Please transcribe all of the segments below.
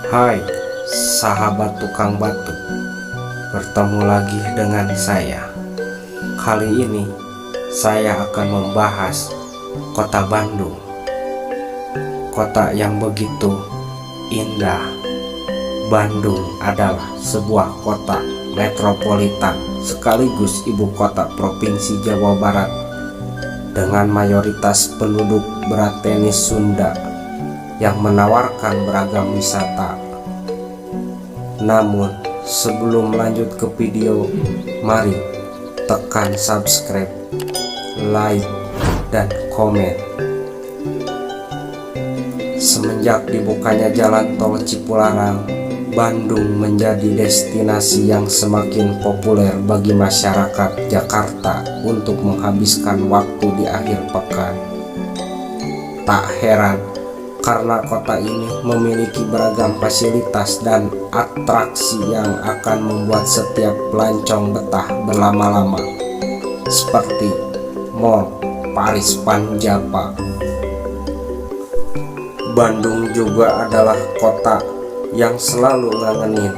Hai sahabat tukang batu, bertemu lagi dengan saya. Kali ini saya akan membahas kota Bandung, kota yang begitu indah. Bandung adalah sebuah kota metropolitan sekaligus ibu kota provinsi Jawa Barat dengan mayoritas penduduk beretnis Sunda yang menawarkan beragam wisata. Namun sebelum lanjut ke video, mari tekan subscribe, like, dan komen. Semenjak dibukanya jalan tol Cipularang, Bandung menjadi destinasi yang semakin populer bagi masyarakat Jakarta untuk menghabiskan waktu di akhir pekan. Tak heran karena kota ini memiliki beragam fasilitas dan atraksi yang akan membuat setiap pelancong betah berlama-lama, seperti Mall Paris Panjapa. Bandung juga adalah kota yang selalu ngangenin,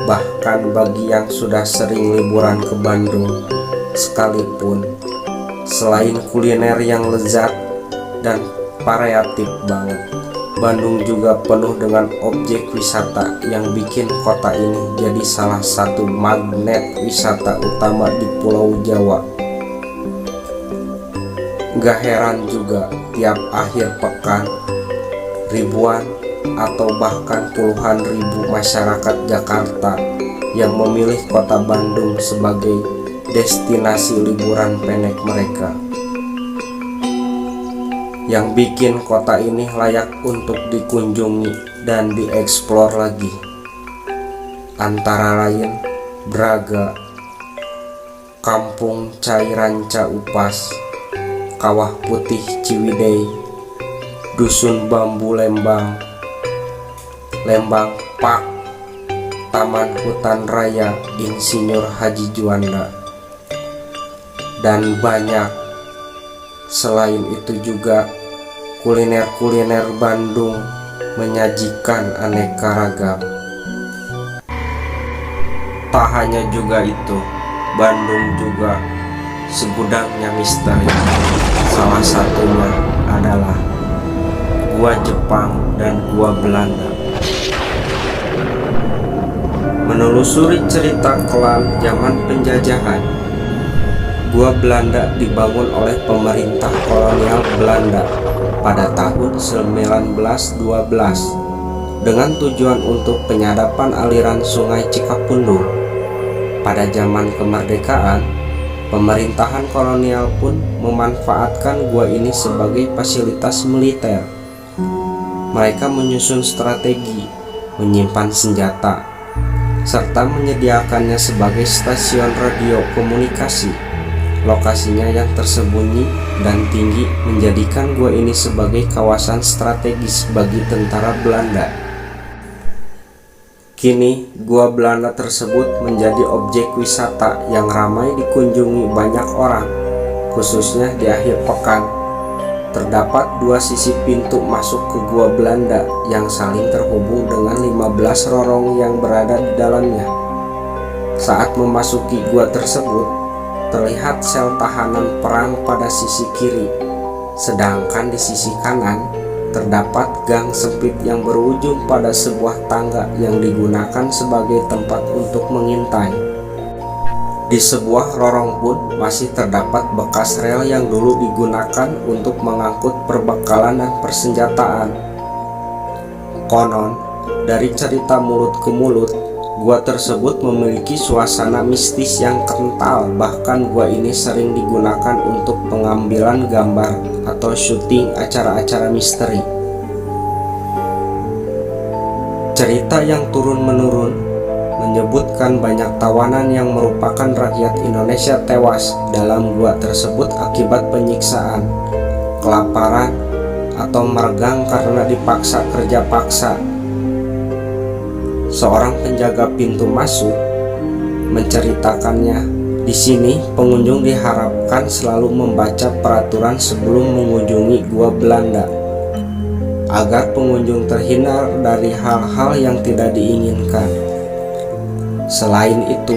bahkan bagi yang sudah sering liburan ke Bandung sekalipun. Selain kuliner yang lezat dan variatif banget, Bandung juga penuh dengan objek wisata yang bikin kota ini jadi salah satu magnet wisata utama di Pulau Jawa. Gak heran juga tiap akhir pekan ribuan atau bahkan puluhan ribu masyarakat Jakarta yang memilih kota Bandung sebagai destinasi liburan pendek mereka. Yang bikin kota ini layak untuk dikunjungi dan dieksplor lagi antara lain Braga, Kampung Cai Ranca Upas, Kawah Putih Ciwidey, Dusun Bambu Lembang, Lembang Park, Taman Hutan Raya Insinyur Haji Juanda, dan banyak. Selain itu juga kuliner-kuliner Bandung menyajikan aneka ragam. Tak hanya juga itu, Bandung juga segudangnya misteri. Salah satunya adalah Gua Jepang dan Gua Belanda. Menelusuri cerita kelam zaman penjajahan, Gua Belanda dibangun oleh pemerintah kolonial Belanda pada tahun 1912 dengan tujuan untuk penyadapan aliran sungai Cikapundung. Pada zaman kemerdekaan, pemerintahan kolonial pun memanfaatkan gua ini sebagai fasilitas militer. Mereka menyusun strategi, menyimpan senjata, serta menyediakannya sebagai stasiun radio komunikasi. Lokasinya yang tersembunyi dan tinggi menjadikan gua ini sebagai kawasan strategis bagi tentara Belanda. Kini gua Belanda tersebut menjadi objek wisata yang ramai dikunjungi banyak orang, khususnya di akhir pekan. Terdapat dua sisi pintu masuk ke gua Belanda yang saling terhubung dengan 15 lorong yang berada di dalamnya. Saat memasuki gua tersebut, terlihat sel tahanan perang pada sisi kiri, sedangkan di sisi kanan terdapat gang sempit yang berujung pada sebuah tangga yang digunakan sebagai tempat untuk mengintai. Di sebuah lorong pun masih terdapat bekas rel yang dulu digunakan untuk mengangkut perbekalan dan persenjataan. Konon, dari cerita mulut ke mulut, gua tersebut memiliki suasana mistis yang kental. Bahkan gua ini sering digunakan untuk pengambilan gambar atau syuting acara-acara misteri. Cerita yang turun-menurun menyebutkan banyak tawanan yang merupakan rakyat Indonesia tewas dalam gua tersebut akibat penyiksaan, kelaparan, atau meregang karena dipaksa kerja paksa. Seorang penjaga pintu masuk menceritakannya. Di sini pengunjung diharapkan selalu membaca peraturan sebelum mengunjungi gua Belanda. agar pengunjung terhindar dari hal-hal yang tidak diinginkan. Selain itu,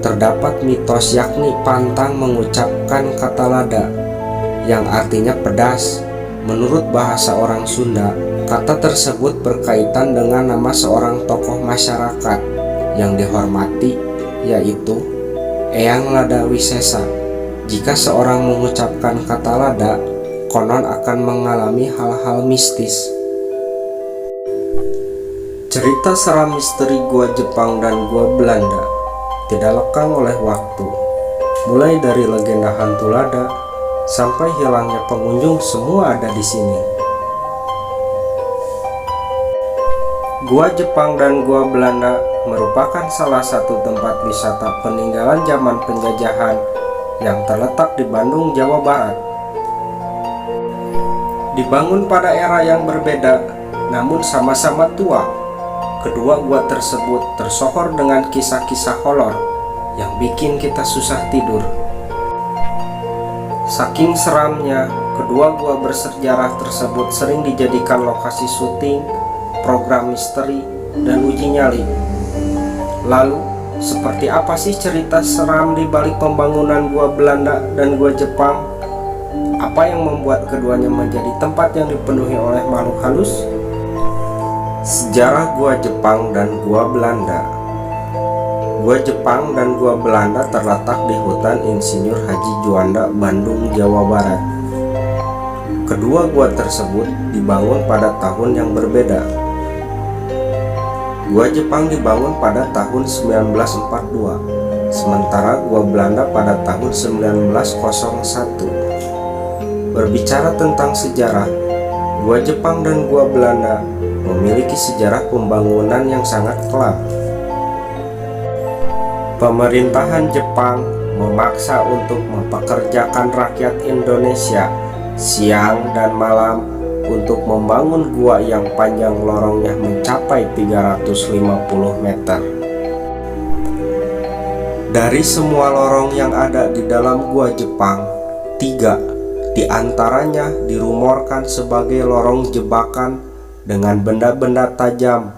terdapat mitos yakni pantang mengucapkan kata lada, yang artinya pedas. Menurut bahasa orang Sunda, kata tersebut berkaitan dengan nama seorang tokoh masyarakat yang dihormati, yaitu Eyang Lada Wisesa. Jika seorang mengucapkan kata lada, konon akan mengalami hal-hal mistis. Cerita seram misteri Gua Jepang dan Gua Belanda tidak lekang oleh waktu. Mulai dari legenda hantu lada sampai hilangnya pengunjung, semua ada di sini. Gua Jepang dan Gua Belanda merupakan salah satu tempat wisata peninggalan zaman penjajahan yang terletak di Bandung, Jawa Barat. Dibangun pada era yang berbeda, namun sama-sama tua, kedua gua tersebut tersohor dengan kisah-kisah horor yang bikin kita susah tidur. Saking seramnya, kedua gua bersejarah tersebut sering dijadikan lokasi syuting, program misteri, dan uji nyali. Lalu, seperti apa sih cerita seram di balik pembangunan Gua Belanda dan Gua Jepang? Apa yang membuat keduanya menjadi tempat yang dipenuhi oleh makhluk halus? Sejarah Gua Jepang dan Gua Belanda. Gua Jepang dan Gua Belanda terletak di hutan Insinyur Haji Juanda, Bandung, Jawa Barat. Kedua gua tersebut dibangun pada tahun yang berbeda. Gua Jepang dibangun pada tahun 1942, sementara Gua Belanda pada tahun 1901. Berbicara tentang sejarah, Gua Jepang dan Gua Belanda memiliki sejarah pembangunan yang sangat kelam. Pemerintahan Jepang memaksa untuk mempekerjakan rakyat Indonesia siang dan malam untuk membangun gua yang panjang lorongnya mencapai 350 meter. Dari semua lorong yang ada di dalam gua Jepang, 3 di antaranya dirumorkan sebagai lorong jebakan dengan benda-benda tajam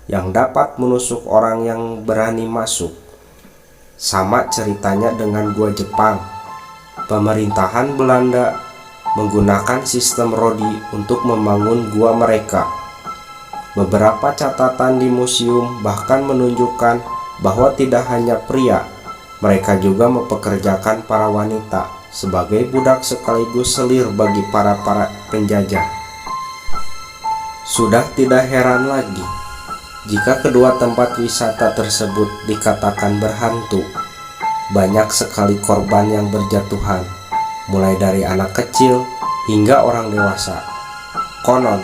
yang dapat menusuk orang yang berani masuk. Sama ceritanya dengan gua Jepang. Pemerintahan Belanda menggunakan sistem rodi untuk membangun gua mereka. Beberapa catatan di museum bahkan menunjukkan bahwa tidak hanya pria, mereka juga mempekerjakan para wanita sebagai budak sekaligus selir bagi para penjajah. Sudah tidak heran lagi jika kedua tempat wisata tersebut dikatakan berhantu. Banyak sekali korban yang berjatuhan, mulai dari anak kecil hingga orang dewasa. Konon,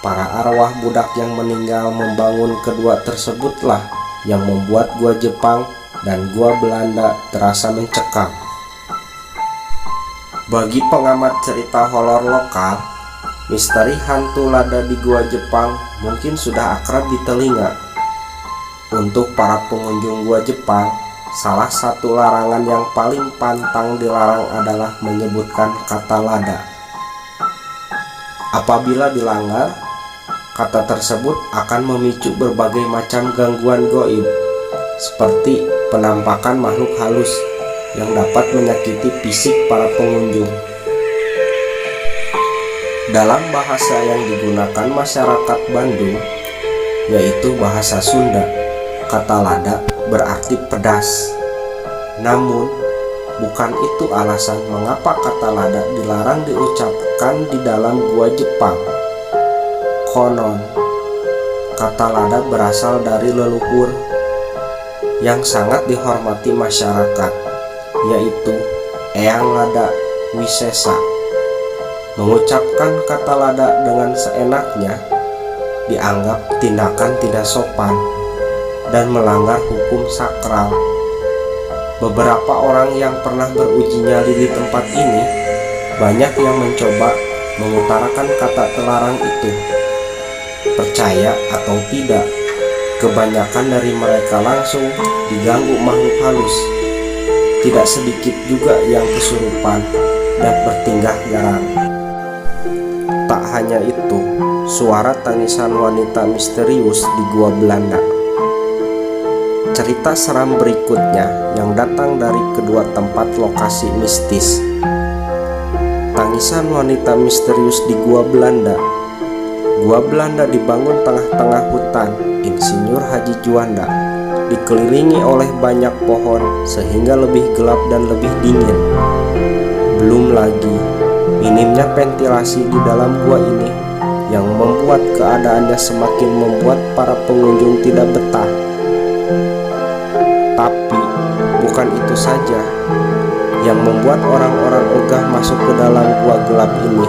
para arwah budak yang meninggal membangun kedua tersebutlah yang membuat gua Jepang dan gua Belanda terasa mencekam. Bagi pengamat cerita horor lokal, misteri hantu lada di gua Jepang mungkin sudah akrab di telinga. Untuk para pengunjung gua Jepang, salah satu larangan yang paling pantang dilarang adalah menyebutkan kata lada. Apabila dilanggar, kata tersebut akan memicu berbagai macam gangguan gaib, seperti penampakan makhluk halus yang dapat menyakiti fisik para pengunjung. Dalam bahasa yang digunakan masyarakat Bandung, yaitu bahasa Sunda, kata lada berarti pedas. Namun, bukan itu alasan mengapa kata lada dilarang diucapkan di dalam gua Jepang. Konon, kata lada berasal dari leluhur yang sangat dihormati masyarakat, yaitu Eyang Lada Wisesa. Mengucapkan kata lada dengan seenaknya dianggap tindakan tidak sopan dan melanggar hukum sakral. Beberapa orang yang pernah beruji nyali di tempat ini banyak yang mencoba mengutarakan kata terlarang itu. Percaya atau tidak, kebanyakan dari mereka langsung diganggu makhluk halus. Tidak sedikit juga yang kesurupan dan bertingkah garang. Tak hanya itu, Suara tangisan wanita misterius di Gua Belanda. Cerita seram berikutnya yang datang dari kedua tempat lokasi mistis. Tangisan wanita misterius di Gua Belanda. Gua Belanda dibangun tengah-tengah hutan Insinyur Haji Juanda, dikelilingi oleh banyak pohon sehingga lebih gelap dan lebih dingin. Belum lagi minimnya ventilasi di dalam gua ini yang membuat keadaannya semakin membuat para pengunjung tidak betah. Tapi bukan itu saja yang membuat orang-orang ogah masuk ke dalam gua gelap ini,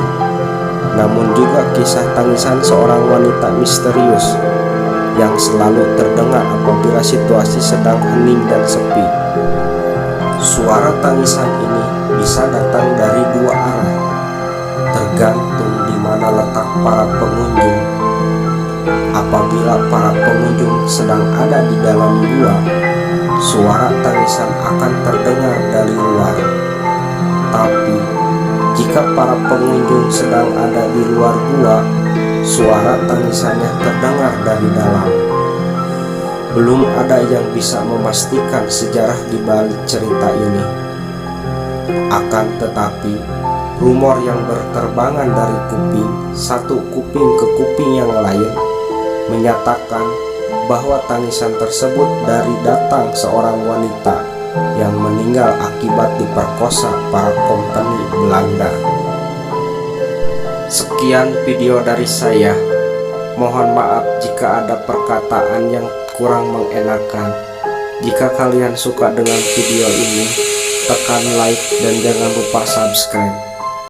namun juga kisah tangisan seorang wanita misterius yang selalu terdengar apabila situasi sedang hening dan sepi. Suara tangisan ini bisa datang dari dua arah, tergantung di mana letak para pengunjung. Apabila para pengunjung sedang ada di dalam gua, suara tangisan akan terdengar dari luar. Tapi jika para pengunjung sedang ada di luar gua, suara tangisannya terdengar dari dalam. Belum ada yang bisa memastikan sejarah di balik cerita ini. Akan tetapi, rumor yang berterbangan dari kuping satu kuping ke kuping yang lain menyatakan bahwa tangisan tersebut dari datang seorang wanita yang meninggal akibat diperkosa para kompeni Belanda. Sekian video dari saya. Mohon maaf jika ada perkataan yang kurang mengenakan. Jika kalian suka dengan video ini, tekan like dan jangan lupa subscribe.